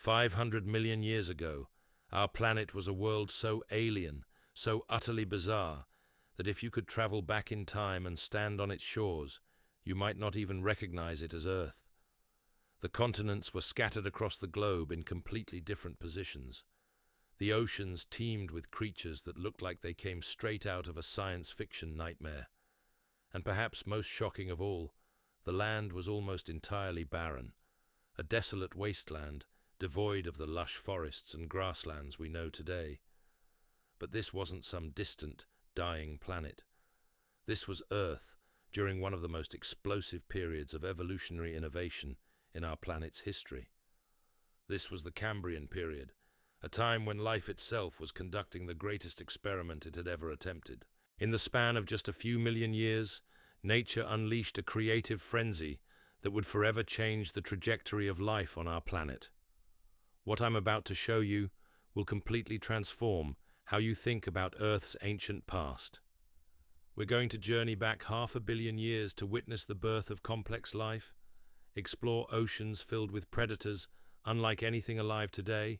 500 million years ago, our planet was a world so alien, so utterly bizarre, that if you could travel back in time and stand on its shores, you might not even recognize it as Earth. The continents were scattered across the globe in completely different positions. The oceans teemed with creatures that looked like they came straight out of a science fiction nightmare. And perhaps most shocking of all, the land was almost entirely barren, a desolate wasteland devoid of the lush forests and grasslands we know today. But this wasn't some distant, dying planet. This was Earth during one of the most explosive periods of evolutionary innovation in our planet's history. This was the Cambrian period, a time when life itself was conducting the greatest experiment it had ever attempted. In the span of just a few million years, nature unleashed a creative frenzy that would forever change the trajectory of life on our planet. What I'm about to show you will completely transform how you think about Earth's ancient past. We're going to journey back 500 million years to witness the birth of complex life, explore oceans filled with predators unlike anything alive today,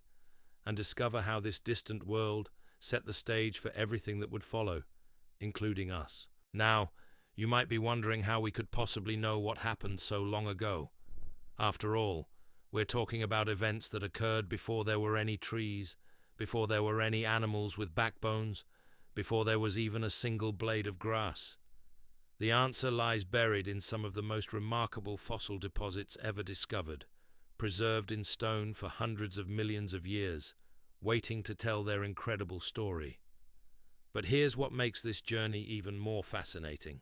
and discover how this distant world set the stage for everything that would follow, including us. Now, you might be wondering how we could possibly know what happened so long ago. After all, we're talking about events that occurred before there were any trees, before there were any animals with backbones, before there was even a single blade of grass. The answer lies buried in some of the most remarkable fossil deposits ever discovered, preserved in stone for hundreds of millions of years, waiting to tell their incredible story. But here's what makes this journey even more fascinating.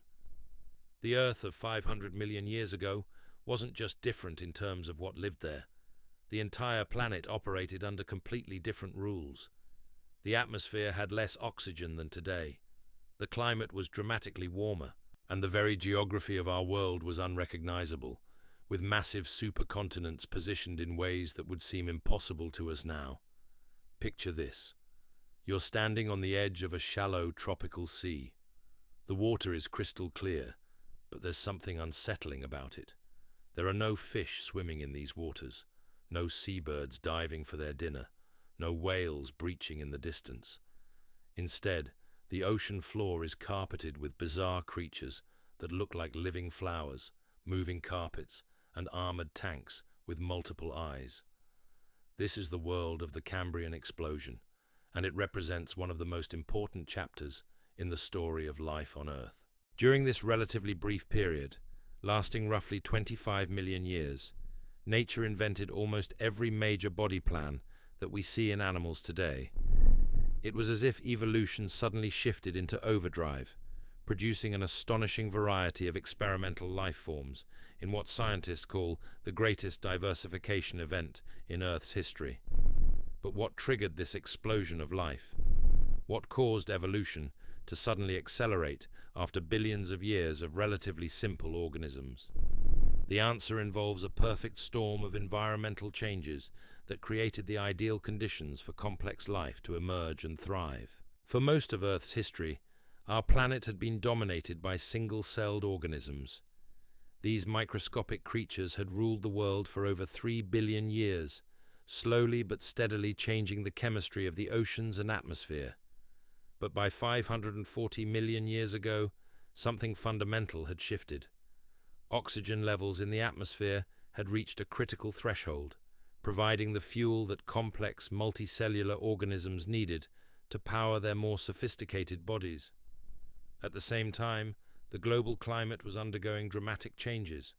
The Earth of 500 million years ago wasn't just different in terms of what lived there. The entire planet operated under completely different rules. The atmosphere had less oxygen than today. The climate was dramatically warmer, and the very geography of our world was unrecognizable, with massive supercontinents positioned in ways that would seem impossible to us now. Picture this. You're standing on the edge of a shallow tropical sea. The water is crystal clear, but there's something unsettling about it. There are no fish swimming in these waters, no seabirds diving for their dinner, no whales breaching in the distance. Instead, the ocean floor is carpeted with bizarre creatures that look like living flowers, moving carpets, and armored tanks with multiple eyes. This is the world of the Cambrian explosion, and it represents one of the most important chapters in the story of life on Earth. During this relatively brief period, lasting roughly 25 million years, nature invented almost every major body plan that we see in animals today. It was as if evolution suddenly shifted into overdrive, producing an astonishing variety of experimental life forms in what scientists call the greatest diversification event in Earth's history. But what triggered this explosion of life? What caused evolution to suddenly accelerate after billions of years of relatively simple organisms? The answer involves a perfect storm of environmental changes that created the ideal conditions for complex life to emerge and thrive. For most of Earth's history, our planet had been dominated by single-celled organisms. These microscopic creatures had ruled the world for over 3 billion years, slowly but steadily changing the chemistry of the oceans and atmosphere. But by 540 million years ago, something fundamental had shifted. Oxygen levels in the atmosphere had reached a critical threshold, providing the fuel that complex multicellular organisms needed to power their more sophisticated bodies. At the same time, the global climate was undergoing dramatic changes.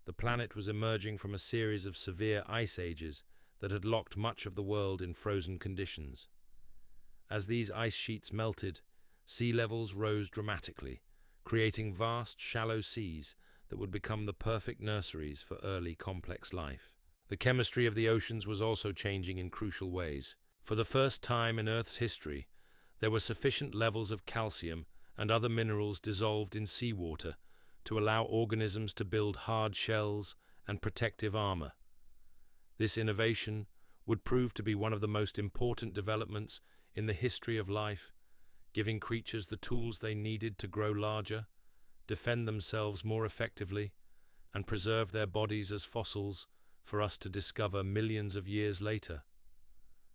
The planet was emerging from a series of severe ice ages that had locked much of the world in frozen conditions. As these ice sheets melted, sea levels rose dramatically, creating vast, shallow seas that would become the perfect nurseries for early complex life. The chemistry of the oceans was also changing in crucial ways. For the first time in Earth's history, there were sufficient levels of calcium and other minerals dissolved in seawater to allow organisms to build hard shells and protective armor. This innovation would prove to be one of the most important developments in the history of life, giving creatures the tools they needed to grow larger, defend themselves more effectively, and preserve their bodies as fossils for us to discover millions of years later.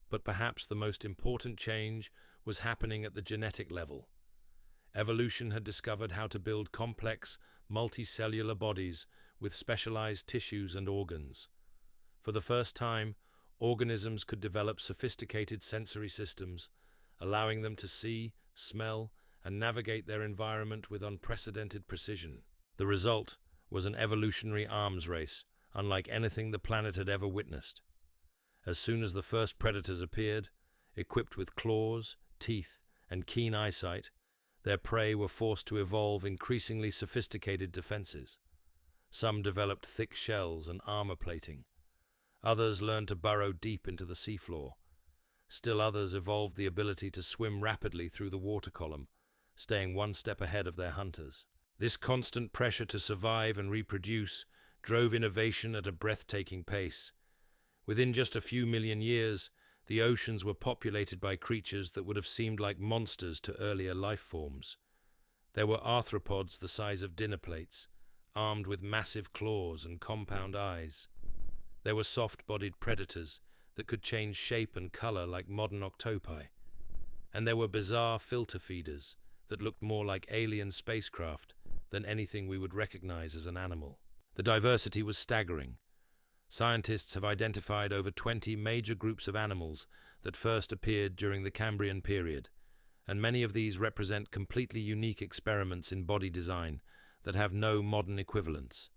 But perhaps the most important change was happening at the genetic level. Evolution had discovered how to build complex, multicellular bodies with specialized tissues and organs. For the first time, organisms could develop sophisticated sensory systems, allowing them to see, smell, and navigate their environment with unprecedented precision. The result was an evolutionary arms race, unlike anything the planet had ever witnessed. As soon as the first predators appeared, equipped with claws, teeth, and keen eyesight, their prey were forced to evolve increasingly sophisticated defenses. Some developed thick shells and armor plating. Others learned to burrow deep into the seafloor. Still others evolved the ability to swim rapidly through the water column, staying one step ahead of their hunters. This constant pressure to survive and reproduce drove innovation at a breathtaking pace. Within just a few million years, the oceans were populated by creatures that would have seemed like monsters to earlier life forms. There were arthropods the size of dinner plates, armed with massive claws and compound eyes. There were soft-bodied predators that could change shape and color like modern octopi. And there were bizarre filter feeders that looked more like alien spacecraft than anything we would recognize as an animal. The diversity was staggering. Scientists have identified over 20 major groups of animals that first appeared during the Cambrian period, and many of these represent completely unique experiments in body design that have no modern equivalents.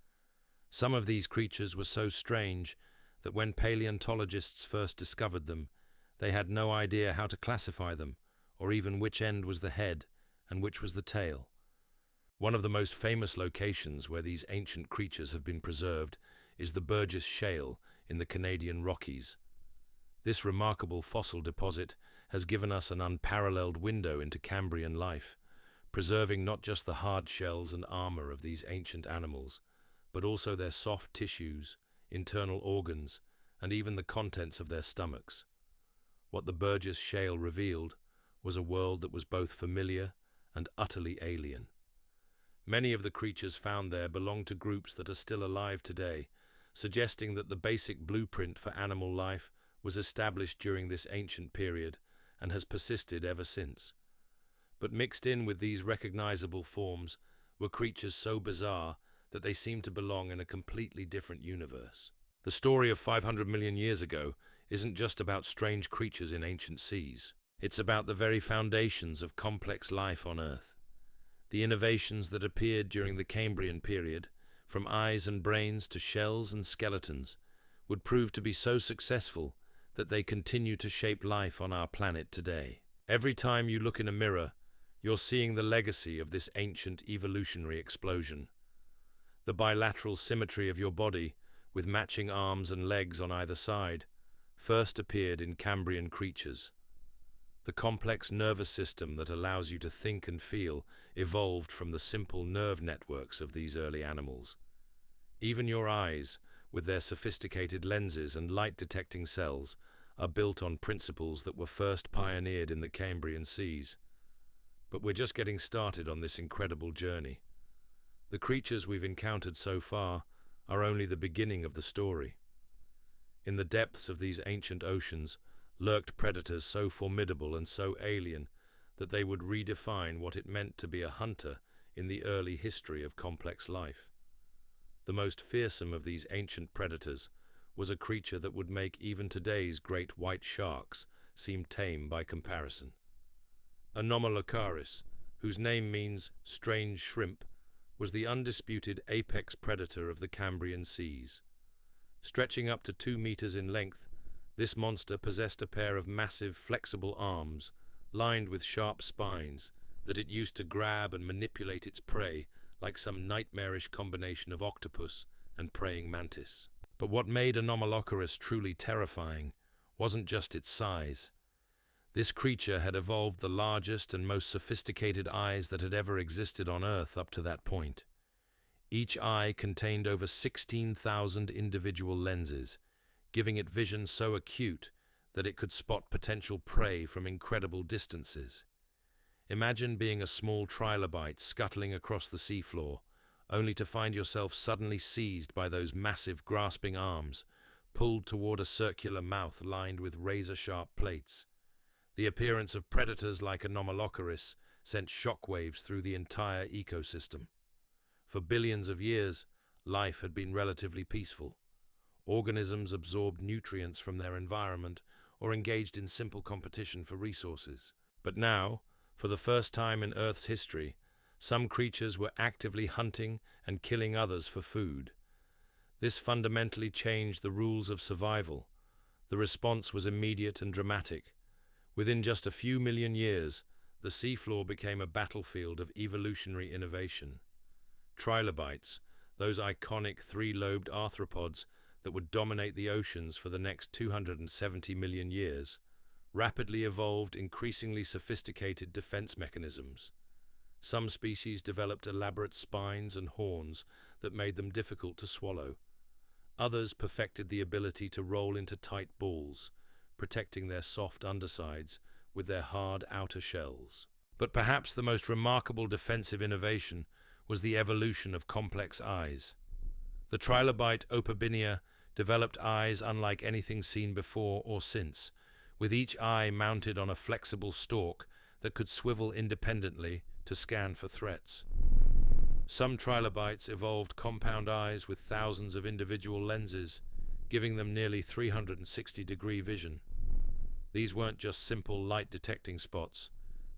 Some of these creatures were so strange that when paleontologists first discovered them, they had no idea how to classify them, or even which end was the head and which was the tail. One of the most famous locations where these ancient creatures have been preserved is the Burgess Shale in the Canadian Rockies. This remarkable fossil deposit has given us an unparalleled window into Cambrian life, preserving not just the hard shells and armor of these ancient animals, but also their soft tissues, internal organs, and even the contents of their stomachs. What the Burgess Shale revealed was a world that was both familiar and utterly alien. Many of the creatures found there belong to groups that are still alive today, suggesting that the basic blueprint for animal life was established during this ancient period and has persisted ever since. But mixed in with these recognizable forms were creatures so bizarre that they seemed to belong in a completely different universe. The story of 500 million years ago isn't just about strange creatures in ancient seas. It's about the very foundations of complex life on Earth. The innovations that appeared during the Cambrian period, from eyes and brains to shells and skeletons, would prove to be so successful that they continue to shape life on our planet today. Every time you look in a mirror, you're seeing the legacy of this ancient evolutionary explosion. The bilateral symmetry of your body, with matching arms and legs on either side, first appeared in Cambrian creatures. The complex nervous system that allows you to think and feel evolved from the simple nerve networks of these early animals. Even your eyes, with their sophisticated lenses and light-detecting cells, are built on principles that were first pioneered in the Cambrian seas. But we're just getting started on this incredible journey. The creatures we've encountered so far are only the beginning of the story. In the depths of these ancient oceans lurked predators so formidable and so alien that they would redefine what it meant to be a hunter in the early history of complex life. The most fearsome of these ancient predators was a creature that would make even today's great white sharks seem tame by comparison. Anomalocaris, whose name means strange shrimp, was the undisputed apex predator of the Cambrian seas. Stretching up to 2 meters in length, this monster possessed a pair of massive, flexible arms, lined with sharp spines, that it used to grab and manipulate its prey like some nightmarish combination of octopus and praying mantis. But what made Anomalocaris truly terrifying wasn't just its size. This creature had evolved the largest and most sophisticated eyes that had ever existed on Earth up to that point. Each eye contained over 16,000 individual lenses, giving it vision so acute that it could spot potential prey from incredible distances. Imagine being a small trilobite scuttling across the seafloor, only to find yourself suddenly seized by those massive grasping arms, pulled toward a circular mouth lined with razor-sharp plates. The appearance of predators like Anomalocaris sent shockwaves through the entire ecosystem. For billions of years, life had been relatively peaceful. Organisms absorbed nutrients from their environment or engaged in simple competition for resources. But now, for the first time in Earth's history, some creatures were actively hunting and killing others for food. This fundamentally changed the rules of survival. The response was immediate and dramatic. Within just a few million years, the seafloor became a battlefield of evolutionary innovation. Trilobites, those iconic three-lobed arthropods that would dominate the oceans for the next 270 million years, rapidly evolved increasingly sophisticated defense mechanisms. Some species developed elaborate spines and horns that made them difficult to swallow. Others perfected the ability to roll into tight balls, protecting their soft undersides with their hard outer shells. But perhaps the most remarkable defensive innovation was the evolution of complex eyes. The trilobite Opabinia developed eyes unlike anything seen before or since, with each eye mounted on a flexible stalk that could swivel independently to scan for threats. Some trilobites evolved compound eyes with thousands of individual lenses, giving them nearly 360-degree vision. These weren't just simple light-detecting spots,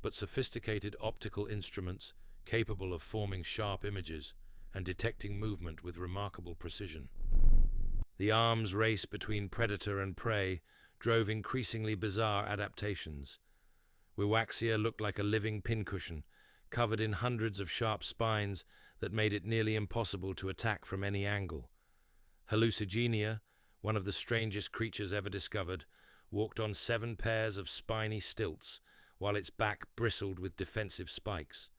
but sophisticated optical instruments capable of forming sharp images and detecting movement with remarkable precision. The arms race between predator and prey drove increasingly bizarre adaptations. Wiwaxia looked like a living pincushion, covered in hundreds of sharp spines that made it nearly impossible to attack from any angle. Hallucigenia, one of the strangest creatures ever discovered, walked on 7 pairs of spiny stilts, while its back bristled with defensive spikes.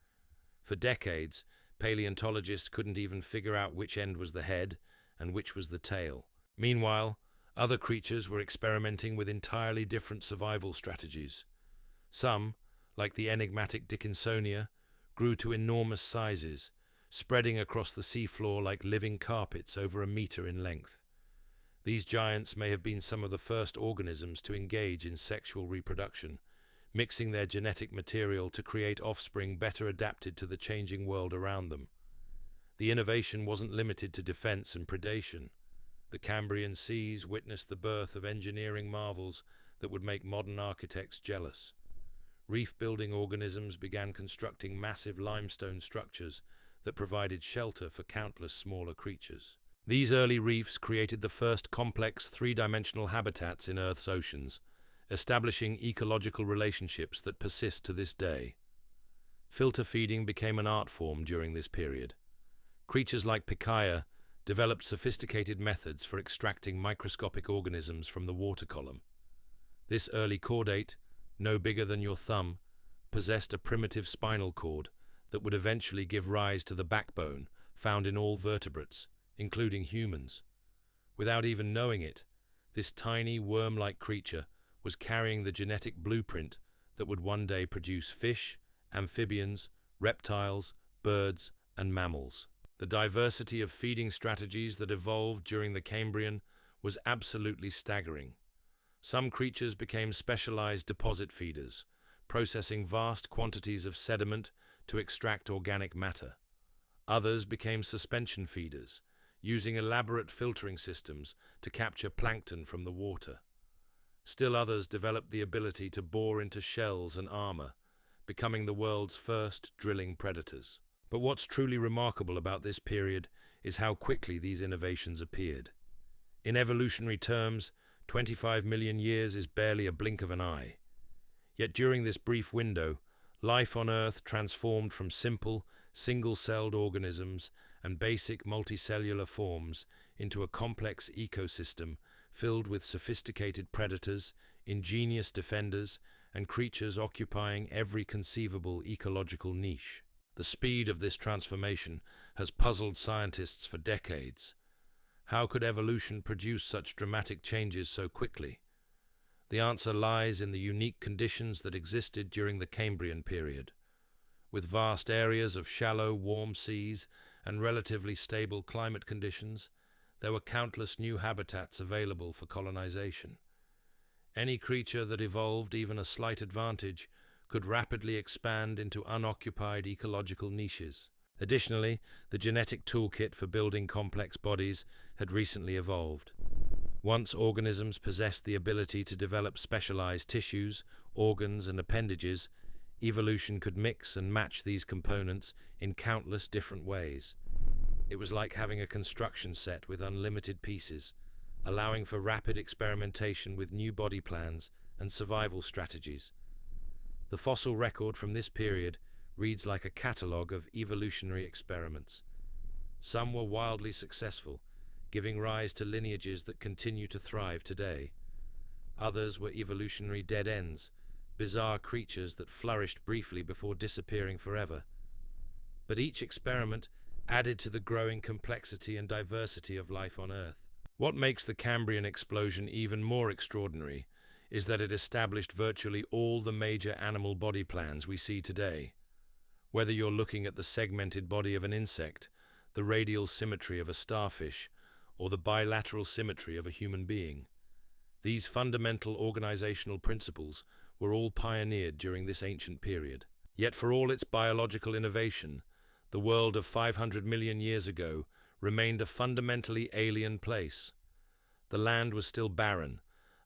For decades, paleontologists couldn't even figure out which end was the head and which was the tail. Meanwhile, other creatures were experimenting with entirely different survival strategies. Some, like the enigmatic Dickinsonia, grew to enormous sizes, spreading across the seafloor like living carpets over a meter in length. These giants may have been some of the first organisms to engage in sexual reproduction, mixing their genetic material to create offspring better adapted to the changing world around them. The innovation wasn't limited to defense and predation. The Cambrian seas witnessed the birth of engineering marvels that would make modern architects jealous. Reef-building organisms began constructing massive limestone structures that provided shelter for countless smaller creatures. These early reefs created the first complex three-dimensional habitats in Earth's oceans, establishing ecological relationships that persist to this day. Filter feeding became an art form during this period. Creatures like Picaia developed sophisticated methods for extracting microscopic organisms from the water column. This early chordate, no bigger than your thumb, possessed a primitive spinal cord that would eventually give rise to the backbone found in all vertebrates, including humans. Without even knowing it, this tiny worm-like creature was carrying the genetic blueprint that would one day produce fish, amphibians, reptiles, birds, and mammals. The diversity of feeding strategies that evolved during the Cambrian was absolutely staggering. Some creatures became specialized deposit feeders, processing vast quantities of sediment to extract organic matter. Others became suspension feeders, using elaborate filtering systems to capture plankton from the water. Still others developed the ability to bore into shells and armor, becoming the world's first drilling predators. But what's truly remarkable about this period is how quickly these innovations appeared. In evolutionary terms, 25 million years is barely a blink of an eye. Yet during this brief window, life on Earth transformed from simple, single-celled organisms and basic multicellular forms into a complex ecosystem filled with sophisticated predators, ingenious defenders, and creatures occupying every conceivable ecological niche. The speed of this transformation has puzzled scientists for decades. How could evolution produce such dramatic changes so quickly? The answer lies in the unique conditions that existed during the Cambrian period. With vast areas of shallow, warm seas and relatively stable climate conditions, there were countless new habitats available for colonization. Any creature that evolved even a slight advantage could rapidly expand into unoccupied ecological niches. Additionally, the genetic toolkit for building complex bodies had recently evolved. Once organisms possessed the ability to develop specialized tissues, organs, and appendages, evolution could mix and match these components in countless different ways. It was like having a construction set with unlimited pieces, allowing for rapid experimentation with new body plans and survival strategies. The fossil record from this period reads like a catalogue of evolutionary experiments. Some were wildly successful, giving rise to lineages that continue to thrive today. Others were evolutionary dead ends, bizarre creatures that flourished briefly before disappearing forever. But each experiment added to the growing complexity and diversity of life on Earth. What makes the Cambrian explosion even more extraordinary is that it established virtually all the major animal body plans we see today. Whether you're looking at the segmented body of an insect, the radial symmetry of a starfish, or the bilateral symmetry of a human being, these fundamental organizational principles were all pioneered during this ancient period. Yet for all its biological innovation, the world of 500 million years ago remained a fundamentally alien place. The land was still barren,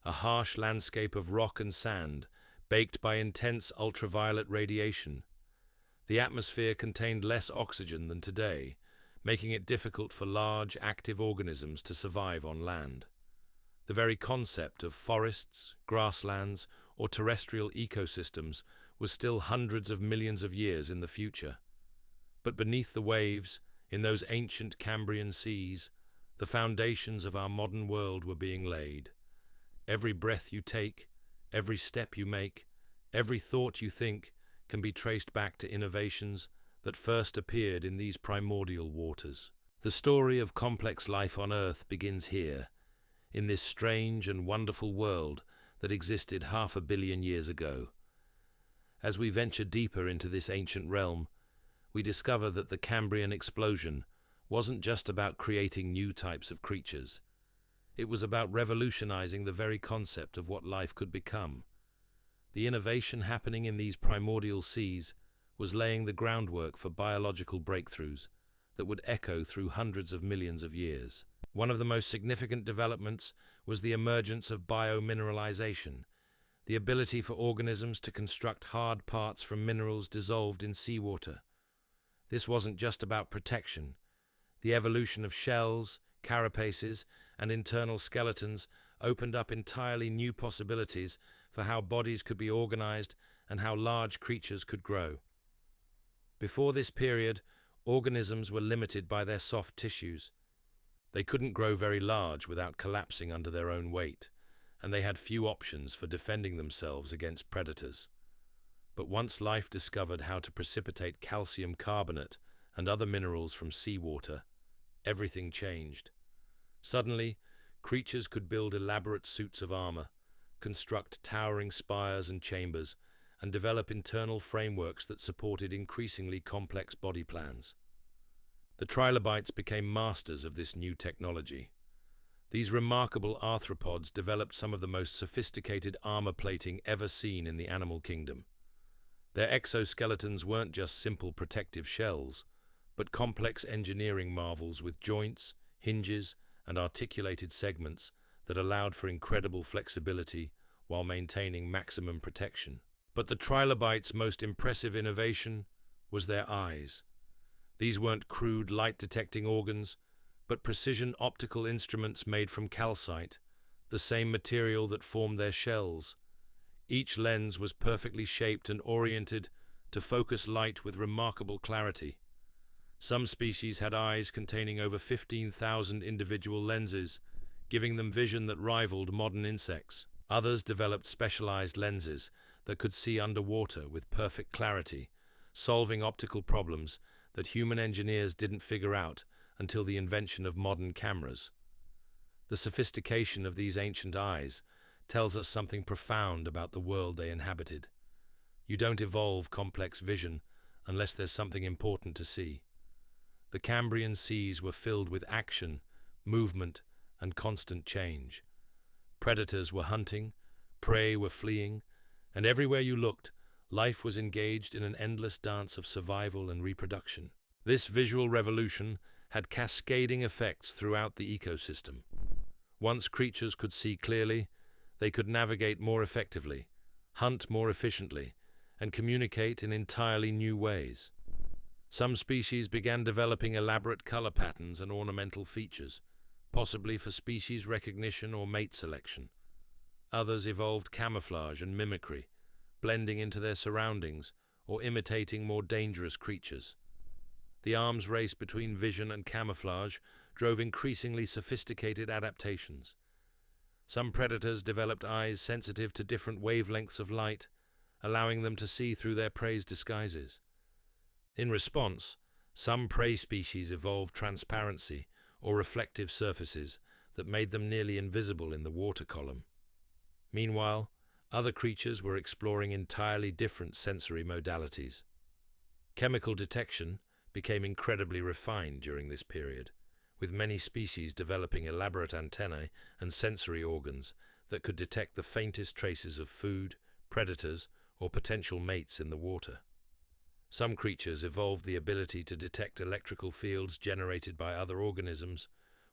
a harsh landscape of rock and sand, baked by intense ultraviolet radiation. The atmosphere contained less oxygen than today, making it difficult for large, active organisms to survive on land. The very concept of forests, grasslands, or terrestrial ecosystems was still hundreds of millions of years in the future. But beneath the waves, in those ancient Cambrian seas, the foundations of our modern world were being laid. Every breath you take, every step you make, every thought you think can be traced back to innovations that first appeared in these primordial waters. The story of complex life on Earth begins here, in this strange and wonderful world that existed 500 million years ago. As we venture deeper into this ancient realm, we discover that the Cambrian explosion wasn't just about creating new types of creatures. It was about revolutionizing the very concept of what life could become. The innovation happening in these primordial seas was laying the groundwork for biological breakthroughs that would echo through hundreds of millions of years. One of the most significant developments was the emergence of biomineralization, the ability for organisms to construct hard parts from minerals dissolved in seawater. This wasn't just about protection. The evolution of shells, carapaces, and internal skeletons opened up entirely new possibilities for how bodies could be organized and how large creatures could grow. Before this period, organisms were limited by their soft tissues. They couldn't grow very large without collapsing under their own weight, and they had few options for defending themselves against predators. But once life discovered how to precipitate calcium carbonate and other minerals from seawater, everything changed. Suddenly, creatures could build elaborate suits of armor, construct towering spires and chambers, and develop internal frameworks that supported increasingly complex body plans. The trilobites became masters of this new technology. These remarkable arthropods developed some of the most sophisticated armor plating ever seen in the animal kingdom. Their exoskeletons weren't just simple protective shells, but complex engineering marvels with joints, hinges, and articulated segments that allowed for incredible flexibility while maintaining maximum protection. But the trilobites' most impressive innovation was their eyes. These weren't crude light-detecting organs, but precision optical instruments made from calcite, the same material that formed their shells. Each lens was perfectly shaped and oriented to focus light with remarkable clarity. Some species had eyes containing over 15,000 individual lenses, giving them vision that rivaled modern insects. Others developed specialized lenses that could see underwater with perfect clarity, solving optical problems that human engineers didn't figure out until the invention of modern cameras. The sophistication of these ancient eyes tells us something profound about the world they inhabited. You don't evolve complex vision unless there's something important to see. The Cambrian seas were filled with action, movement, and constant change. Predators were hunting, prey were fleeing, and everywhere you looked, life was engaged in an endless dance of survival and reproduction. This visual revolution had cascading effects throughout the ecosystem. Once creatures could see clearly, they could navigate more effectively, hunt more efficiently, and communicate in entirely new ways. Some species began developing elaborate color patterns and ornamental features, possibly for species recognition or mate selection. Others evolved camouflage and mimicry, blending into their surroundings or imitating more dangerous creatures. The arms race between vision and camouflage drove increasingly sophisticated adaptations. Some predators developed eyes sensitive to different wavelengths of light, allowing them to see through their prey's disguises. In response, some prey species evolved transparency or reflective surfaces that made them nearly invisible in the water column. Meanwhile, other creatures were exploring entirely different sensory modalities. Chemical detection became incredibly refined during this period, with many species developing elaborate antennae and sensory organs that could detect the faintest traces of food, predators, or potential mates in the water. Some creatures evolved the ability to detect electrical fields generated by other organisms,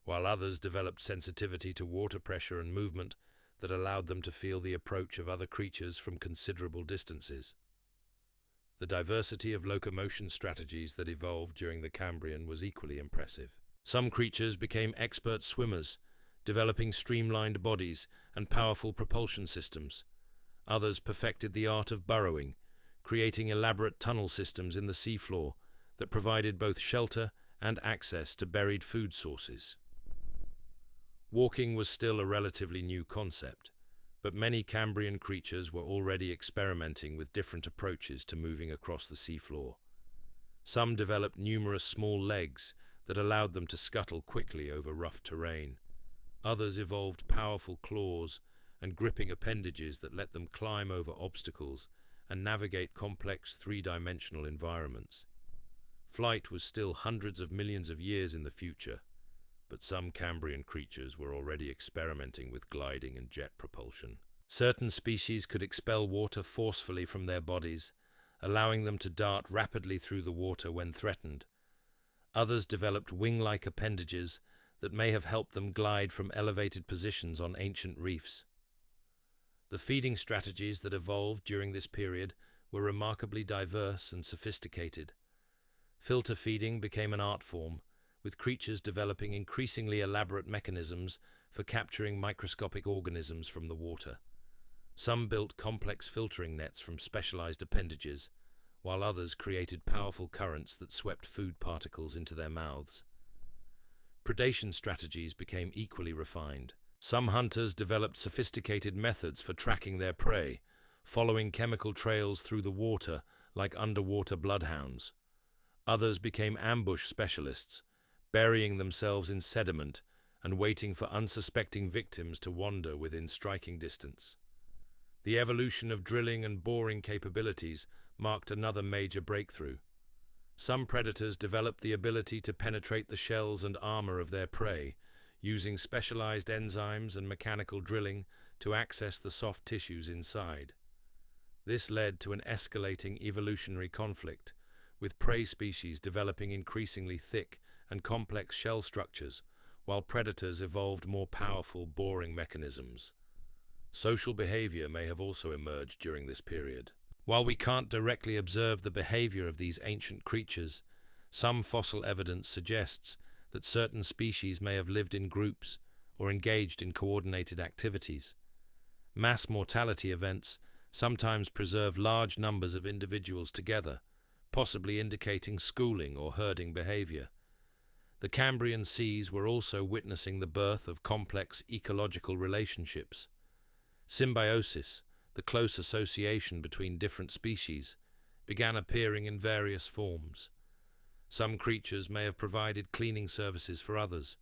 while others developed sensitivity to water pressure and movement that allowed them to feel the approach of other creatures from considerable distances. The diversity of locomotion strategies that evolved during the Cambrian was equally impressive. Some creatures became expert swimmers, developing streamlined bodies and powerful propulsion systems. Others perfected the art of burrowing, creating elaborate tunnel systems in the seafloor that provided both shelter and access to buried food sources. Walking was still a relatively new concept, but many Cambrian creatures were already experimenting with different approaches to moving across the seafloor. Some developed numerous small legs that allowed them to scuttle quickly over rough terrain. Others evolved powerful claws and gripping appendages that let them climb over obstacles and navigate complex three-dimensional environments. Flight was still hundreds of millions of years in the future, but some Cambrian creatures were already experimenting with gliding and jet propulsion. Certain species could expel water forcefully from their bodies, allowing them to dart rapidly through the water when threatened. Others developed wing-like appendages that may have helped them glide from elevated positions on ancient reefs. The feeding strategies that evolved during this period were remarkably diverse and sophisticated. Filter feeding became an art form, with creatures developing increasingly elaborate mechanisms for capturing microscopic organisms from the water. Some built complex filtering nets from specialized appendages, while others created powerful currents that swept food particles into their mouths. Predation strategies became equally refined. Some hunters developed sophisticated methods for tracking their prey, following chemical trails through the water like underwater bloodhounds. Others became ambush specialists, burying themselves in sediment and waiting for unsuspecting victims to wander within striking distance. The evolution of drilling and boring capabilities marked another major breakthrough. Some predators developed the ability to penetrate the shells and armor of their prey, using specialized enzymes and mechanical drilling to access the soft tissues inside. This led to an escalating evolutionary conflict, with prey species developing increasingly thick and complex shell structures, while predators evolved more powerful boring mechanisms. Social behavior may have also emerged during this period. While we can't directly observe the behavior of these ancient creatures, some fossil evidence suggests that certain species may have lived in groups or engaged in coordinated activities. Mass mortality events sometimes preserve large numbers of individuals together, possibly indicating schooling or herding behavior. The Cambrian seas were also witnessing the birth of complex ecological relationships. Symbiosis, the close association between different species, began appearing in various forms. Some creatures may have provided cleaning services for others,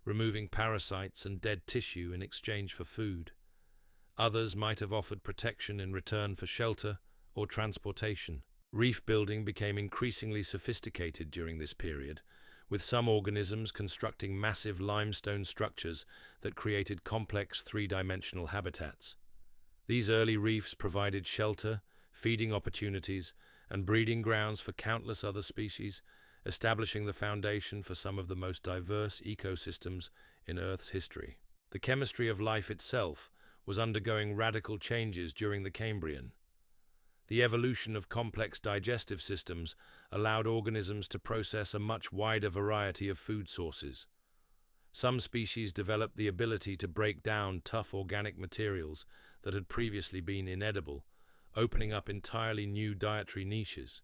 removing parasites and dead tissue in exchange for food. Others might have offered protection in return for shelter or transportation. Reef building became increasingly sophisticated during this period, with some organisms constructing massive limestone structures that created complex three-dimensional habitats. These early reefs provided shelter, feeding opportunities, and breeding grounds for countless other species, establishing the foundation for some of the most diverse ecosystems in Earth's history. The chemistry of life itself was undergoing radical changes during the Cambrian. The evolution of complex digestive systems allowed organisms to process a much wider variety of food sources. Some species developed the ability to break down tough organic materials that had previously been inedible, opening up entirely new dietary niches.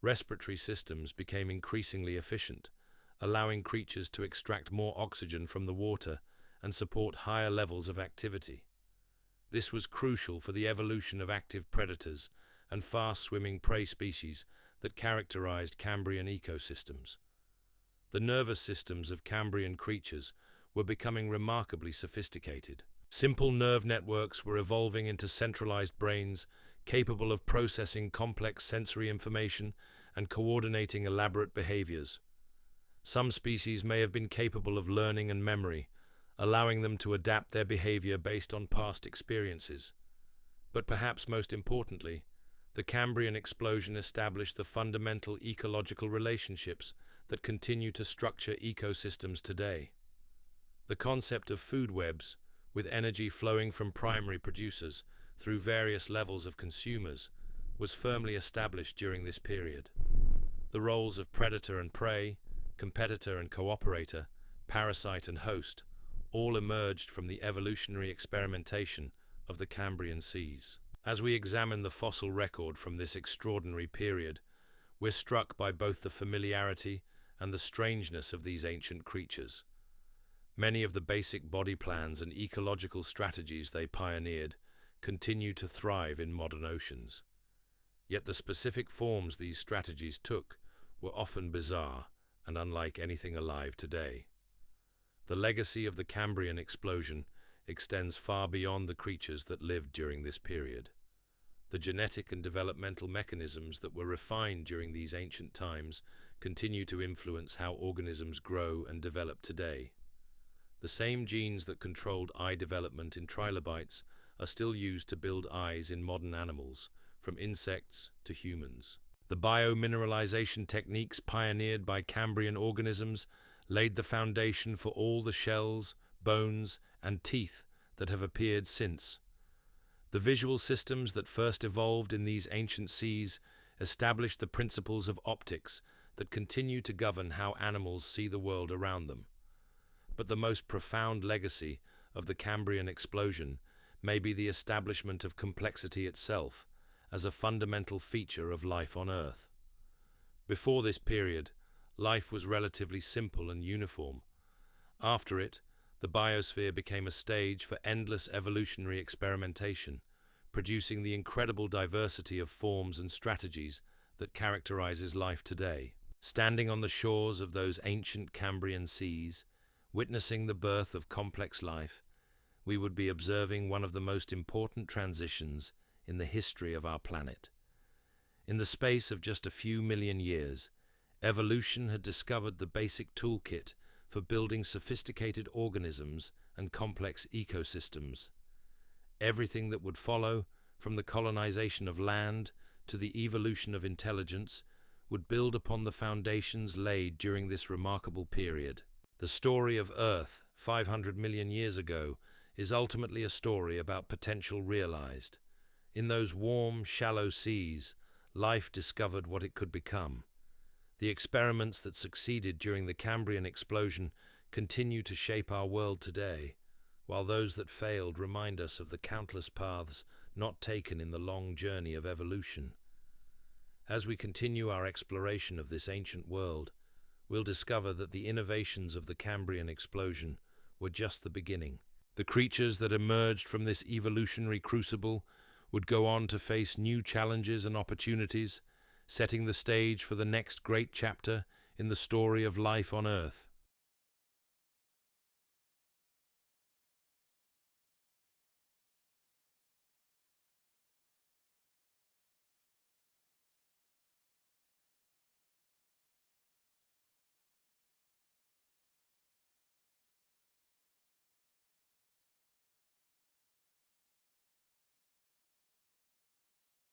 Respiratory systems became increasingly efficient, allowing creatures to extract more oxygen from the water and support higher levels of activity. This was crucial for the evolution of active predators and fast-swimming prey species that characterized Cambrian ecosystems. The nervous systems of Cambrian creatures were becoming remarkably sophisticated. Simple nerve networks were evolving into centralized brains capable of processing complex sensory information and coordinating elaborate behaviors. Some species may have been capable of learning and memory, allowing them to adapt their behavior based on past experiences. But perhaps most importantly, the Cambrian explosion established the fundamental ecological relationships that continue to structure ecosystems today. The concept of food webs, with energy flowing from primary producers through various levels of consumers, was firmly established during this period. The roles of predator and prey, competitor and cooperator, parasite and host, all emerged from the evolutionary experimentation of the Cambrian seas. As we examine the fossil record from this extraordinary period, we're struck by both the familiarity and the strangeness of these ancient creatures. Many of the basic body plans and ecological strategies they pioneered continue to thrive in modern oceans. Yet the specific forms these strategies took were often bizarre and unlike anything alive today. The legacy of the Cambrian explosion extends far beyond the creatures that lived during this period. The genetic and developmental mechanisms that were refined during these ancient times continue to influence how organisms grow and develop today. The same genes that controlled eye development in trilobites are still used to build eyes in modern animals, from insects to humans. The biomineralization techniques pioneered by Cambrian organisms laid the foundation for all the shells, bones, and teeth that have appeared since. The visual systems that first evolved in these ancient seas established the principles of optics that continue to govern how animals see the world around them. But the most profound legacy of the Cambrian explosion may be the establishment of complexity itself as a fundamental feature of life on Earth. Before this period, life was relatively simple and uniform. After it, the biosphere became a stage for endless evolutionary experimentation, producing the incredible diversity of forms and strategies that characterizes life today. Standing on the shores of those ancient Cambrian seas, witnessing the birth of complex life, we would be observing one of the most important transitions in the history of our planet. In the space of just a few million years, evolution had discovered the basic toolkit for building sophisticated organisms and complex ecosystems. Everything that would follow, from the colonization of land to the evolution of intelligence, would build upon the foundations laid during this remarkable period. The story of Earth, 500 million years ago, is ultimately a story about potential realized. In those warm, shallow seas, life discovered what it could become. The experiments that succeeded during the Cambrian explosion continue to shape our world today, while those that failed remind us of the countless paths not taken in the long journey of evolution. As we continue our exploration of this ancient world, we'll discover that the innovations of the Cambrian explosion were just the beginning. The creatures that emerged from this evolutionary crucible would go on to face new challenges and opportunities, setting the stage for the next great chapter in the story of life on Earth.